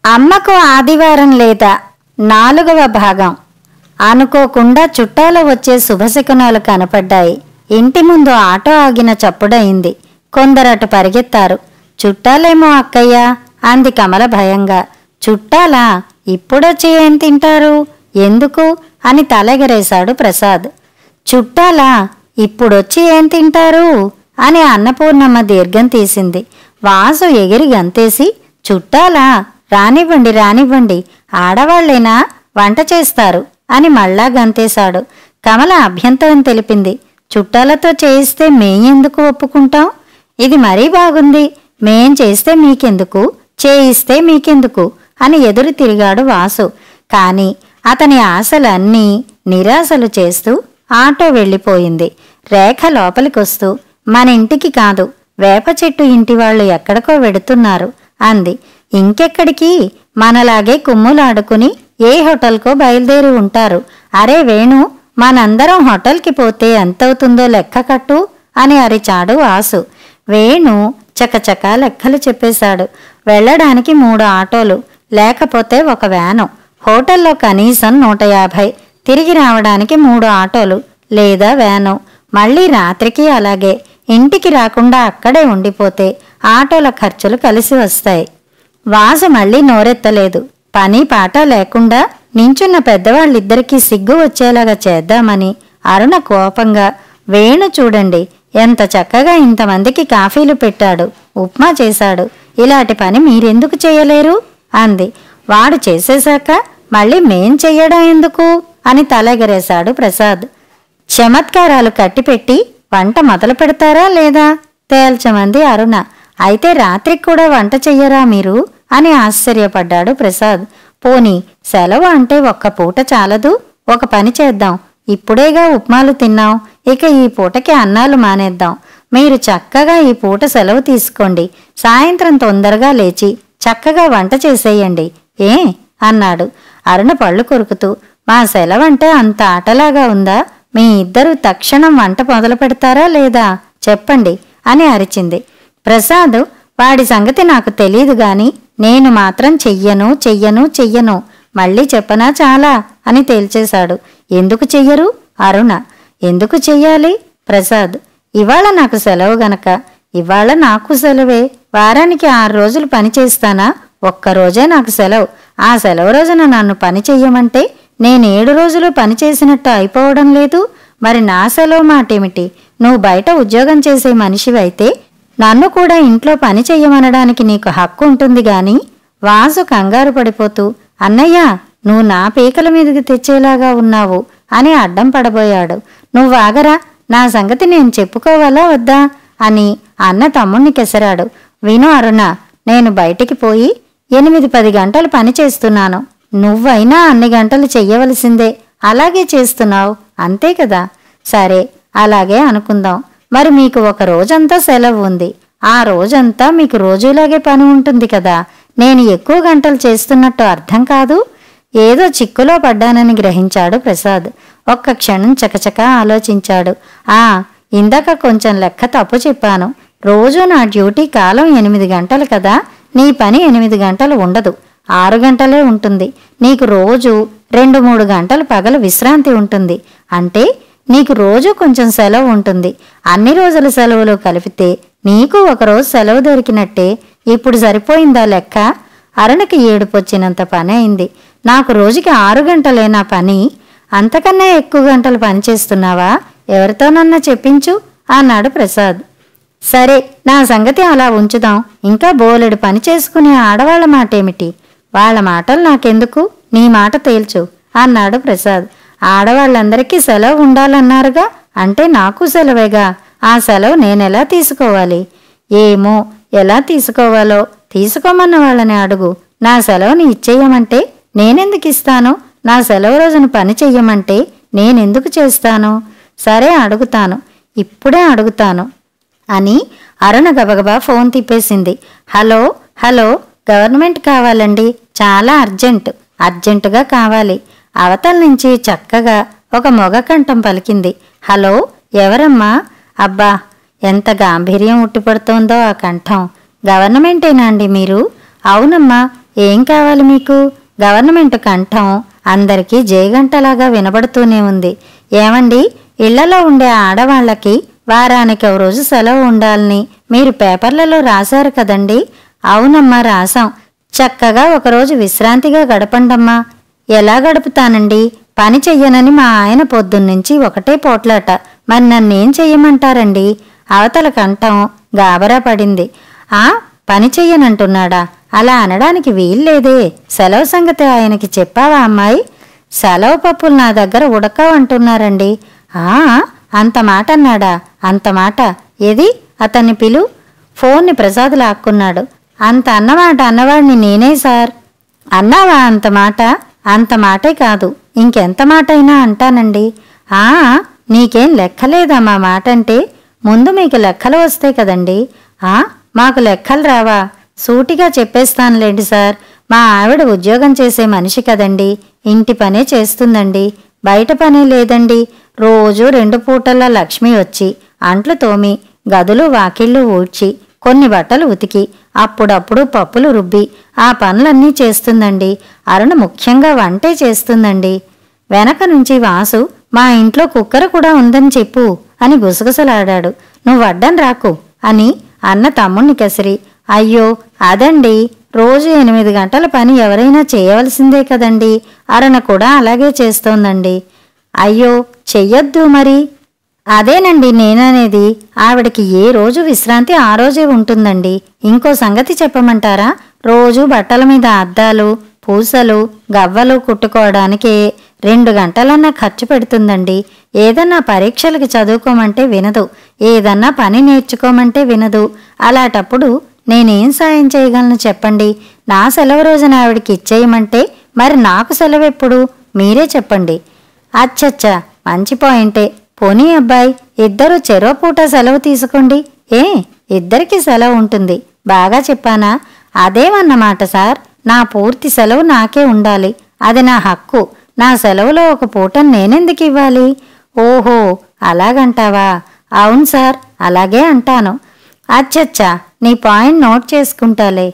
అమ్మకు ఆదివారం లేదా 4వ భాగం. అనుకోకుండా చుట్టాలు వచ్చే శుభశకునాలు కనపడ్డాయి. ఇంటి ముందు ఆటో ఆగిన చప్పుడయింది. కొందరటు పరిగెత్తారు. చుట్టాలేమో అక్కయ్య అంది కమల భయంగా. చుట్టాలా? ఇప్పుడొచ్చి ఏం తింటారు? ఎందుకు అని తలెగరేశాడు ప్రసాద్. చుట్టాలా? ఇప్పుడొచ్చి ఏం తింటారు అని అన్నపూర్ణమ్మ దీర్ఘం తీసింది. వాసు ఎగిరి గంతేసి, చుట్టాలా? రానివ్వండి రానివ్వండి, ఆడవాళ్లేనా, వంట చేస్తారు అని మళ్ళా గంతేశాడు. కమల అభ్యంతరం తెలిపింది. చుట్టాలతో చేయిస్తే మేమెందుకు ఒప్పుకుంటాం? ఇది మరీ బాగుంది. మేం చేస్తే మీకెందుకు, చేయిస్తే మీకెందుకు అని ఎదురు తిరిగాడు వాసు. కాని అతని ఆశలన్నీ నిరాశలు చేస్తూ ఆటో వెళ్ళిపోయింది. రేఖ లోపలికొస్తూ, మన ఇంటికి కాదు, వేప చెట్టు ఇంటి వాళ్ళు ఎక్కడికో వెడుతున్నారు అంది. ఇంకెక్కడికి? మనలాగే కుమ్ములాడుకుని ఏ హోటల్కో బయలుదేరి ఉంటారు. అరే వేణు, మనందరం హోటల్కి పోతే ఎంతవుతుందో లెక్క కట్టు అని అరిచాడు వాసు. వేణు చకచకా లెక్కలు చెప్పేశాడు. వెళ్లడానికి 3 ఆటోలు, లేకపోతే ఒక వ్యాను, హోటల్లో కనీసం 150, తిరిగి రావడానికి 3 ఆటోలు లేదా వ్యాను, మళ్ళీ రాత్రికి అలాగే. ఇంటికి రాకుండా అక్కడే ఉండిపోతే ఆటోల ఖర్చులు కలిసి వస్తాయి. వాసు మళ్ళీ నోరెత్తలేదు. పని పాట లేకుండా నించున్న పెద్దవాళ్ళిద్దరికీ సిగ్గు వచ్చేలాగా చేద్దామని అరుణ కోపంగా, వేణు చూడండి ఎంత చక్కగా ఇంతమందికి కాఫీలు పెట్టాడు, ఉప్మా చేశాడు, ఇలాంటి పని మీరెందుకు చేయలేరు అంది. వాడు చేసేశాక మళ్ళీ మేం చెయ్యడం ఎందుకు అని తలెగరేశాడు ప్రసాద్. చమత్కారాలు కట్టిపెట్టి వంట మొదలు పెడతారా లేదా తేల్చమంది అరుణ. అయితే రాత్రికి కూడా వంట చెయ్యరా మీరు అని ఆశ్చర్యపడ్డాడు ప్రసాద్. పోనీ సెలవు అంటే ఒక్క పూట చాలదు, ఒక పని చేద్దాం. ఇప్పుడేగా ఉప్మాలు తిన్నాం, ఇక ఈ పూటకి అన్నాలు మానేద్దాం. మీరు చక్కగా ఈ పూట సెలవు తీసుకోండి. సాయంత్రం తొందరగా లేచి చక్కగా వంట చేసేయండి ఏ అన్నాడు. అరుణ పళ్ళు కొరుకుతూ, మా సెలవంటే అంత ఆటలాగా ఉందా? మీ ఇద్దరూ తక్షణం వంట మొదలు పెడతారా లేదా చెప్పండి అని అరిచింది. ప్రసాద్, వాడి సంగతి నాకు తెలీదు గాని నేను మాత్రం చెయ్యను చెయ్యను చెయ్యను, మళ్ళీ చెప్పనా చాలా అని తేల్చేశాడు. ఎందుకు చెయ్యరు? అరుణ. ఎందుకు చెయ్యాలి? ప్రసాద్. ఇవాళ నాకు సెలవు గనక. ఇవాళ నాకు సెలవే. వారానికి 6 రోజులు పని చేస్తానా? ఒక్కరోజే నాకు సెలవు. ఆ సెలవు రోజున నన్ను పని చెయ్యమంటే నేను 7 రోజులు పని చేసినట్టు అయిపోవడం లేదు. మరి నా సెలవు మాటేమిటి? నువ్వు బయట ఉద్యోగం చేసే మనిషివైతే నన్ను కూడా ఇంట్లో పని చెయ్యమనడానికి నీకు హక్కు ఉంటుంది గాని. వాసు కంగారు పడిపోతూ, అన్నయ్య నువ్వు నా పీకల మీదకి తెచ్చేలాగా ఉన్నావు అని అడ్డం పడబోయాడు. నువ్వాగరా, నా సంగతి నేను చెప్పుకోవాలా వద్దా అని అన్న తమ్ముణ్ణి కెసరాడు. విను అరుణ, నేను బయటికి పోయి 8-10 గంటలు పని చేస్తున్నాను. నువ్వైనా అన్ని గంటలు చెయ్యవలసిందే. అలాగే చేస్తున్నావు అంతే కదా? సరే అలాగే అనుకుందాం. మరి మీకు ఒక రోజంతా సెలవు ఉంది. ఆ రోజంతా మీకు రోజులాగే పని ఉంటుంది కదా. నేను ఎక్కువ గంటలు చేస్తున్నట్టు అర్థం కాదు. ఏదో చిక్కులో పడ్డానని గ్రహించాడు ప్రసాద్. ఒక్క క్షణం చకచకా ఆలోచించాడు. ఇందాక కొంచెం లెక్క తప్పు చెప్పాను. రోజు నా డ్యూటీ కాలం 8 గంటలు కదా. నీ పని 8 గంటలు ఉండదు, 6 గంటలే ఉంటుంది. నీకు రోజు 2-3 గంటలు పగలు విశ్రాంతి ఉంటుంది. అంటే నీకు రోజు కొంచెం సెలవు ఉంటుంది. అన్ని రోజుల సెలవులు కలిపితే నీకు ఒకరోజు సెలవు దొరికినట్టే. ఇప్పుడు సరిపోయిందా లెక్క? అరుణకి ఏడుపొచ్చినంత పని అయింది. నాకు రోజుకి 6 గంటలే నా పని. అంతకన్నా ఎక్కువ గంటలు పనిచేస్తున్నావా? ఎవరితోనన్నా చెప్పించు అన్నాడు ప్రసాద్. సరే నా సంగతి అలా ఉంచుదాం. ఇంకా బోలెడు పని చేసుకునే ఆడవాళ్ల మాటేమిటి? వాళ్ల మాటలు నాకెందుకు, నీ మాట తేల్చు అన్నాడు ప్రసాద్. ఆడవాళ్ళందరికీ సెలవు ఉండాలన్నారుగా, అంటే నాకు సెలవేగా. ఆ సెలవు నేనెలా తీసుకోవాలి? ఏమో, ఎలా తీసుకోవాలో తీసుకోమన్న వాళ్ళని అడుగు. నా సెలవుని ఇచ్చేయమంటే నేనెందుకు ఇస్తాను? నా సెలవు రోజున పని చెయ్యమంటే నేనెందుకు చేస్తాను? సరే అడుగుతాను, ఇప్పుడే అడుగుతాను అని అరుణ గబగబా ఫోన్ తిప్పేసింది. హలో హలో, గవర్నమెంట్ కావాలండి, చాలా అర్జెంటుగా కావాలి. అవతల నుంచి చక్కగా ఒక మొగ కంఠం పలికింది. హలో ఎవరమ్మా? అబ్బా ఎంత గాంభీర్యం ఉట్టిపడుతోందో ఆ కంఠం. గవర్నమెంటేనా అండి మీరు? అవునమ్మా. ఏం కావాలి మీకు? గవర్నమెంట్ కంఠం అందరికీ జయగంటలాగా వినబడుతూనే ఉంది. ఏమండి, ఇళ్లలో ఉండే ఆడవాళ్లకి వారానికి ఒక రోజు సెలవు ఉండాలని మీరు పేపర్లలో రాశారు కదండి? అవునమ్మా, రాశాం. చక్కగా ఒకరోజు విశ్రాంతిగా గడపండమ్మా. ఎలా గడుపుతానండి? పని చెయ్యనని మా ఆయన పొద్దున్నుంచి ఒకటే పోట్లాట. మరి నన్నేం చెయ్యమంటారండి? అవతల కంఠం గాబరా పడింది. ఆ, పని చెయ్యనంటున్నాడా? అలా అనడానికి వీల్లేదే. సెలవు సంగతి ఆయనకి చెప్పావా అమ్మాయి? సెలవు పప్పులు నా దగ్గర ఉడకవంటున్నారండి. అంత మాట అన్నాడా? అంత మాట. ఏది అతన్ని పిలు. ఫోన్ని ప్రసాద్ లాక్కున్నాడు. అంత అన్నమాట అన్నవాడిని నేనే సార్. అన్నావా అంత మాట? అంత మాటే కాదు, ఇంకెంత మాటైనా అంటానండి. నీకేం లెక్కలేదా మా మాటంటే? ముందు మీకు లెక్కలు వస్తే కదండి. మాకు లెక్కలు రావా? సూటిగా చెప్పేస్తానులేండి సార్. మా ఆవిడ ఉద్యోగం చేసే మనిషి కదండి, ఇంటి పనే చేస్తుందండి, బయట పనే లేదండి. రోజు 2 పూటల లక్ష్మి వచ్చి అంట్లు తోమి, గదులు వాకిళ్ళు ఊడ్చి, కొన్ని బట్టలు ఉతికి, అప్పుడప్పుడు పప్పులు రుబ్బి ఆ పనులన్నీ చేస్తుందండి. అరుణ ముఖ్యంగా వంటే చేస్తుందండి. వెనక నుంచి వాసు, మా ఇంట్లో కుక్కర్ కూడా ఉందని చెప్పు అని గుసగుసలాడాడు. నువ్వడ్డం రాకు అని అన్న తమ్ముణ్ణి కసిరి, అయ్యో అదండి, రోజు 8 గంటల పని ఎవరైనా చేయవలసిందే కదండి. అరుణ కూడా అలాగే చేస్తోందండి. అయ్యో చెయ్యొద్దు మరి. అదేనండి నేననేది. ఆవిడకి ఏ రోజు విశ్రాంతి ఆ రోజే ఉంటుందండి. ఇంకో సంగతి చెప్పమంటారా? రోజు బట్టల మీద అద్దాలు, పూసలు, గవ్వలు కుట్టుకోవడానికే 2 గంటలన్నా ఖర్చు పెడుతుందండి. ఏదన్నా పరీక్షలకి చదువుకోమంటే వినదు, ఏదన్నా పని నేర్చుకోమంటే వినదు. అలాంటప్పుడు నేనేం సాయం చేయగలను చెప్పండి? నా సెలవు రోజున ఆవిడికి ఇచ్చేయమంటే మరి నాకు సెలవెప్పుడు? మీరే చెప్పండి. అచ్చచ్చా, మంచి పాయింటే. పోనీ అబ్బాయి, ఇద్దరు చెరో పూట సెలవు తీసుకోండి. ఇద్దరికి సెలవు ఉంటుంది. బాగా చెప్పానా? అదేమన్నమాట సార్. నా పూర్తి సెలవు నాకే ఉండాలి. అది నా హక్కు. నా సెలవులో ఒక పూటను నేనెందుకు ఇవ్వాలి? ఓహో, అలాగంటావా? అవును సార్, అలాగే అంటాను. అచ్చచ్చా, నీ పాయింట్ నోట్ చేసుకుంటాలే.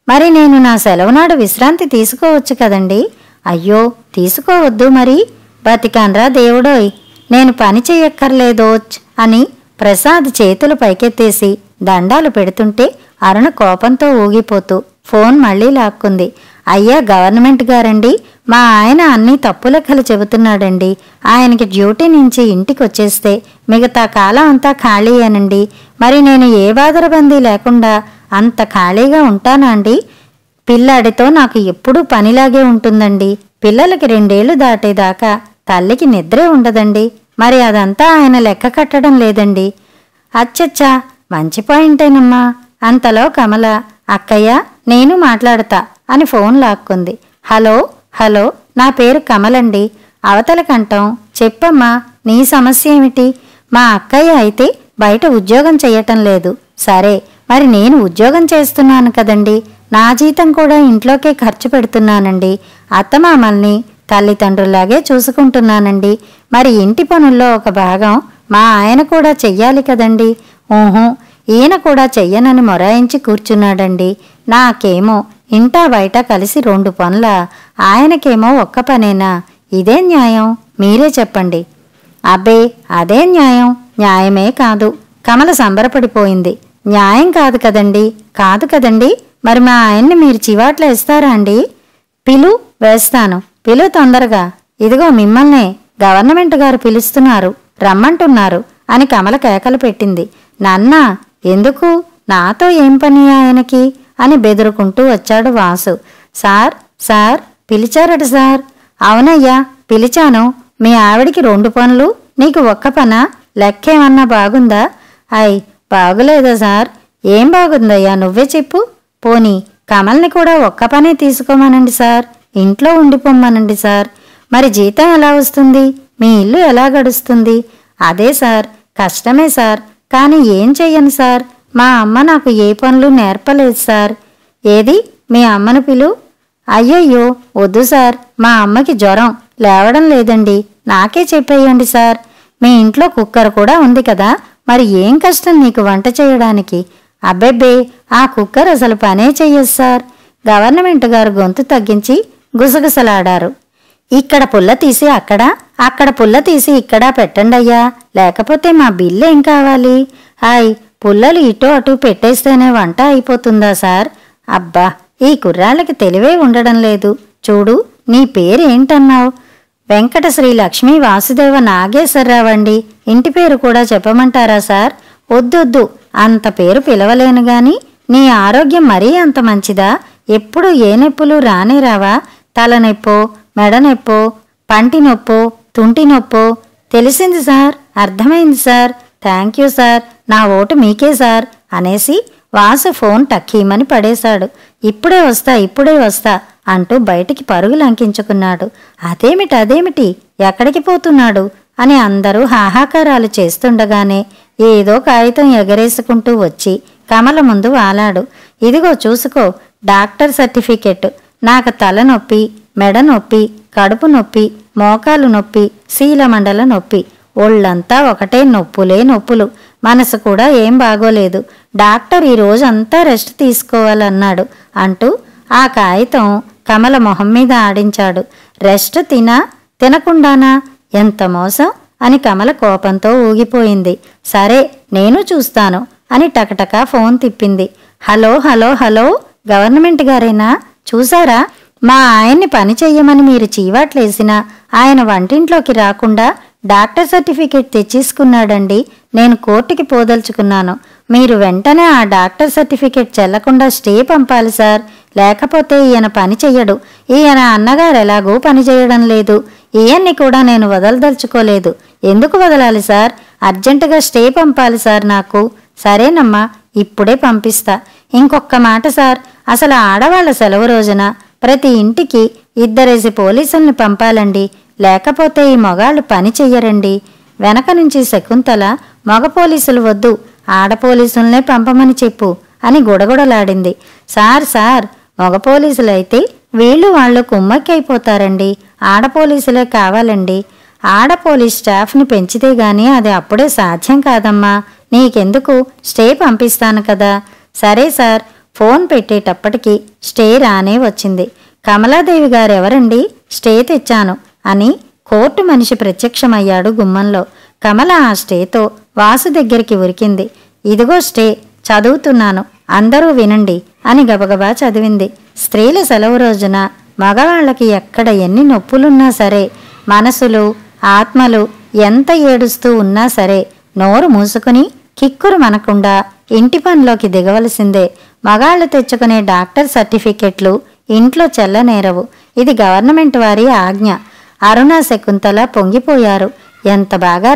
మరి నేను నా సెలవునాడు విశ్రాంతి తీసుకోవచ్చు కదండి? అయ్యో, తీసుకోవద్దు మరి. బతికాన్రా దేవుడోయ్, నేను పని చెయ్యక్కర్లేదోచ్ అని ప్రసాద్ చేతులు పైకెత్తేసి దండాలు పెడుతుంటే అరుణ కోపంతో ఊగిపోతూ ఫోన్ మళ్లీ లాక్కుంది. అయ్యా గవర్నమెంట్ గారండి, మా ఆయన అన్నీ తప్పు లెక్కలు చెబుతున్నాడండి. ఆయనకి డ్యూటీ నుంచి ఇంటికొచ్చేస్తే మిగతా కాలం అంతా ఖాళీయేనండి. మరి నేను ఏ బాదరబందీ లేకుండా అంత ఖాళీగా ఉంటానా అండి? పిల్లాడితో నాకు ఎప్పుడూ పనిలాగే ఉంటుందండి. పిల్లలకి 2 ఏళ్లు దాటేదాకా తల్లికి నిద్రే ఉండదండి. మరి అదంతా ఆయన లెక్క కట్టడం లేదండి. అచ్చచ్చా, మంచి పాయింటేనమ్మా. అంతలో కమల, అక్కయ్య నేను మాట్లాడతా అని ఫోన్ లాక్కుంది. హలో హలో, నా పేరు కమలండి. అవతల కంఠం, చెప్పమ్మా, నీ సమస్య ఏమిటి? మా అక్కయ్య అయితే బయట ఉద్యోగం చెయ్యటం లేదు. సరే, మరి నేను ఉద్యోగం చేస్తున్నాను కదండి. నా జీతం కూడా ఇంట్లోకే ఖర్చు పెడుతున్నానండి. అత్తమామల్ని తల్లిదండ్రుల్లాగే చూసుకుంటున్నానండి. మరి ఇంటి పనుల్లో ఒక భాగం మా ఆయన కూడా చెయ్యాలి కదండి. ఊహూ, ఈయన కూడా చెయ్యనని మొరాయించి కూర్చున్నాడండి. నాకేమో ఇంటా బయట కలిసి 2 పనులా? ఆయనకేమో ఒక్క పనేనా? ఇదే న్యాయం? మీరే చెప్పండి. అబ్బే, అదే న్యాయం. న్యాయమే కాదు. కమల సంబరపడిపోయింది. న్యాయం కాదు కదండి. కాదు కదండి. మరి మా ఆయన్ని మీరు చివాట్లు వేస్తారా అండి? పిలు, వేస్తాను. పిలు తొందరగా. ఇదిగో మిమ్మల్నే గవర్నమెంట్ గారు పిలుస్తున్నారు, రమ్మంటున్నారు అని కమల కేకలు పెట్టింది. నాన్నా, ఎందుకు? నాతో ఏం పని ఆయనకి అని బెదురుకుంటూ వచ్చాడు వాసు. సార్ సార్ పిలిచారట సార్. అవునయ్యా, పిలిచాను. మీ ఆవిడికి 2 పనులు, నీకు ఒక్క పనా? లెక్కేమన్నా బాగుందా? బాగులేదా సార్? ఏం బాగుందయ్యా, నువ్వే చెప్పు. పోనీ కమల్ని కూడా ఒక్క పనే తీసుకోమనండి సార్. ఇంట్లో ఉండిపోమ్మనండి సార్. మరి జీతం ఎలా వస్తుంది? మీ ఇల్లు ఎలా గడుస్తుంది? అదే సార్, కష్టమే సార్. కానీ ఏం చెయ్యను సార్. మా అమ్మ నాకు ఏ పనులు నేర్పలేదు సార్. ఏది మీ అమ్మను పిలు. అయ్యయ్యో వద్దు సార్, మా అమ్మకి జ్వరం, లేవడం లేదండి. నాకే చెప్పేయండి సార్. మీ ఇంట్లో కుక్కర్ కూడా ఉంది కదా, మరి ఏం కష్టం నీకు వంట చేయడానికి? అబ్బెబ్బే, ఆ కుక్కర్ అసలు పనే చెయ్యదు సార్. గవర్నమెంట్ గారు గొంతు తగ్గించి గుసగుసలాడారు. ఇక్కడ పుల్ల తీసి అక్కడ, అక్కడ పుల్ల తీసి ఇక్కడ పెట్టండయ్యా, లేకపోతే మా బిల్లు ఏం కావాలి? హాయ్, పుల్లలు ఇటో అటు పెట్టేస్తేనే వంట అయిపోతుందా సార్? అబ్బా, ఈ కుర్రాళ్ళకి తెలివే ఉండడం లేదు. చూడు, నీ పేరేంటన్నావు? వెంకట శ్రీ లక్ష్మీ వాసుదేవ నాగేశ్వరరావండి. ఇంటి పేరు కూడా చెప్పమంటారా సార్? వద్దొద్దు, అంత పేరు పిలవలేను గాని నీ ఆరోగ్యం మరీ అంత మంచిదా? ఎప్పుడు ఏ నొప్పులు రానే రావా? తలనొప్పో, మెడనొప్పో, పంటి నొప్పో, తుంటి నొప్పో? తెలిసింది సార్, అర్థమైంది సార్. థ్యాంక్ యూ సార్, నా ఓటు మీకే సార్ అనేసి వాసు ఫోన్ టక్కీమని పడేశాడు. ఇప్పుడే వస్తా అంటూ బయటికి పరుగులంకించుకున్నాడు. అదేమిటి ఎక్కడికి పోతున్నాడు అని అందరూ హాహాకారాలు చేస్తుండగానే ఏదో కాగితం ఎగరేసుకుంటూ వచ్చి కమల ముందు వాలాడు. ఇదిగో చూసుకో, డాక్టర్ సర్టిఫికెట్. నాకు తలనొప్పి, మెడ నొప్పి, కడుపు నొప్పి, మోకాలు నొప్పి, శీలమండల నొప్పి, ఒళ్ళంతా ఒకటే నొప్పులే నొప్పులు. మనసు కూడా ఏం బాగోలేదు. డాక్టర్ ఈ రోజంతా రెస్ట్ తీసుకోవాలన్నాడు అంటూ ఆ కాగితం కమల మొహం మీద ఆడించాడు. రెస్ట్ తినకుండానా? ఎంత మోసం అని కమల కోపంతో ఊగిపోయింది. సరే, నేను చూస్తాను అని టకటకా ఫోన్ తిప్పింది. హలో హలో హలో, గవర్నమెంట్ గారేనా? చూసారా, మా ఆయన్ని పని చెయ్యమని మీరు చీవాట్లేసినా ఆయన వంటింట్లోకి రాకుండా డాక్టర్ సర్టిఫికెట్ తెచ్చేసుకున్నాడండి. నేను కోర్టుకి పోదలుచుకున్నాను. మీరు వెంటనే ఆ డాక్టర్ సర్టిఫికెట్ చెల్లకుండా స్టే పంపాలి సార్. లేకపోతే ఈయన పని చెయ్యడు. ఈయన అన్నగారు ఎలాగూ పని చేయడం లేదు. ఈయన్ని కూడా నేను వదలదలుచుకోలేదు. ఎందుకు వదలాలి సార్? అర్జెంటుగా స్టే పంపాలి సార్ నాకు. సరేనమ్మా, ఇప్పుడే పంపిస్తా. ఇంకొక్క మాట సార్, అసలు ఆడవాళ్ల సెలవు రోజున ప్రతి ఇంటికి 2 పోలీసుల్ని పంపాలండి. లేకపోతే ఈ మొగాళ్ళు పని చెయ్యరండి. వెనక నుంచి శకుంతల, మగ పోలీసులు వద్దు, ఆడ పోలీసుల్నే పంపమని చెప్పు అని గుడగుడలాడింది. సార్, మగ పోలీసులైతే వీళ్ళు వాళ్ళు కుమ్మక్కైపోతారండి. ఆడ పోలీసులే కావాలండి. ఆడ పోలీస్ స్టాఫ్ని పెంచితే గాని అది అప్పుడే సాధ్యం కాదమ్మా. నీకెందుకు, స్టే పంపిస్తాను కదా. సరే సార్. ఫోన్ పెట్టేటప్పటికి స్టే రానే వచ్చింది. కమలాదేవి గారెవరండి? స్టే తెచ్చాను అని కోర్టు మనిషి ప్రత్యక్షమయ్యాడు గుమ్మంలో. కమల ఆ స్టేతో వాసు దగ్గరికి ఉరికింది. ఇదిగో స్టే, చదువుతున్నాను, అందరూ వినండి అని గబగబా చదివింది. స్త్రీల సెలవు రోజున మగవాళ్ళకి ఎక్కడ ఎన్ని నొప్పులున్నా సరే, మనసులు ఆత్మలు ఎంత ఏడుస్తూ ఉన్నా సరే, నోరు మూసుకుని కిక్కురు మనకుండా ఇంటి పనిలోకి దిగవలసిందే. మగాళ్లు తెచ్చుకునే డాక్టర్ సర్టిఫికెట్లు ఇంట్లో చెల్లనేరవు. ఇది గవర్నమెంట్ వారి ఆజ్ఞ. అరుణ, శకుంతల పొంగిపోయారు. ఎంత బాగా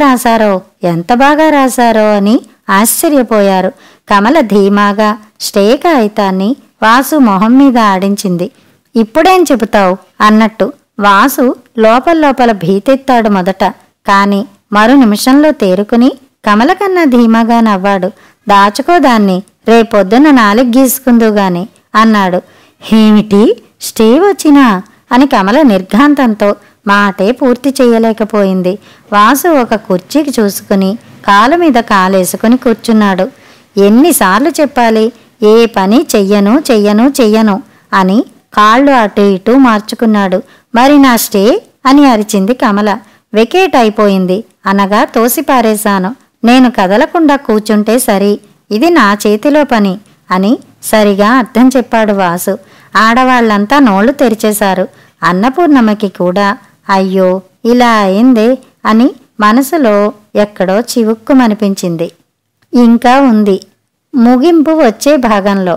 రాశారో అని ఆశ్చర్యపోయారు. కమల ధీమాగా స్టే కాగితాన్ని వాసు మొహం మీద ఆడించింది. ఇప్పుడేం చెబుతావు అన్నట్టు వాసు లోపల భీతెత్తాడు మొదట. కాని మరు నిమిషంలో తేరుకుని కమల కన్నా ధీమాగా నవ్వాడు. దాచుకో దాన్ని, రేపొద్దున 4 గీసుకుందుగాని అన్నాడు. ఏమిటి, స్టే వచ్చినా అని కమల నిర్ఘాంతంతో మాటే పూర్తి చెయ్యలేకపోయింది. వాసు ఒక కుర్చీకి చూసుకుని కాలు మీద కాలేసుకుని కూర్చున్నాడు. ఎన్నిసార్లు చెప్పాలి, ఏ పని చెయ్యను అని కాళ్ళు అటు ఇటూ మార్చుకున్నాడు. మరి నా స్టే అని అరిచింది కమల. వెకేట్ అయిపోయింది అనగా తోసిపారేశాను. నేను కదలకుండా కూర్చుంటే సరి, ఇది నా చేతిలో పని అని సరిగా అర్థం చెప్పాడు వాసు. ఆడవాళ్లంతా నోళ్లు తెరిచేశారు. అన్నపూర్ణమ్మకి కూడా అయ్యో ఇలా అయిందే అని మనసులో ఎక్కడో చివుక్కుమనిపించింది. ఇంకా ఉంది ముగింపు వచ్చే భాగంలో.